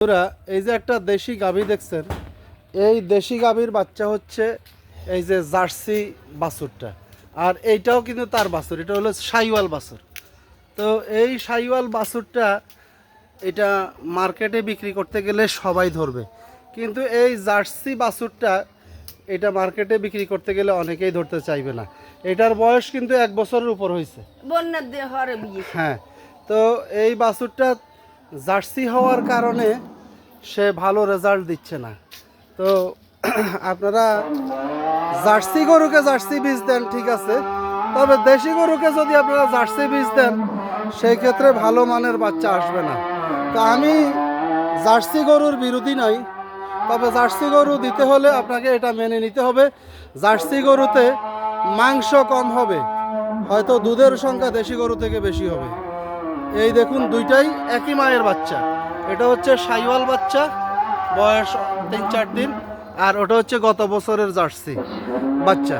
বন্ধুরা, এই যে একটা দেশি গাভী দেখছেন, এই দেশি গাভীর বাচ্চা হচ্ছে এই যে জার্সি বাছুরটা। আর এইটাও কিন্তু তার বাছুর, এটা হলো সাইওয়াল বাছুর। তো এই সাইওয়াল বাছুরটা এটা মার্কেটে বিক্রি করতে গেলে সবাই ধরবে, কিন্তু এই জার্সি বাছুরটা এটা মার্কেটে বিক্রি করতে গেলে অনেকেই ধরতে চাইবে না। এটার বয়স কিন্তু 1 বছরের উপর হয়েছে। হ্যাঁ, তো এই বাছুরটা জার্সি হওয়ার কারণে সে ভালো রেজাল্ট দিচ্ছে না। তো আপনারা জার্সি গরুকে জার্সি বীজ দেন, ঠিক আছে, তবে দেশি গরুকে যদি আপনারা জার্সি বীজ দেন সেই ক্ষেত্রে ভালো মানের বাচ্চা আসবে না। তো আমি জার্সি গরুর বিরোধী নই, তবে জার্সি গরু দিতে হলে আপনাকে এটা মেনে নিতে হবে, জার্সি গরুতে মাংস কম হবে, হয়তো দুধের সংখ্যা দেশি গরু থেকে বেশি হবে। এই দেখুন, দুইটাই একই মায়ের বাচ্চা। এটা হচ্ছে সাইওয়াল বাচ্চা, বয়স 3-4 দিন, আর ওটা হচ্ছে গত বছরের জার্সি বাচ্চা।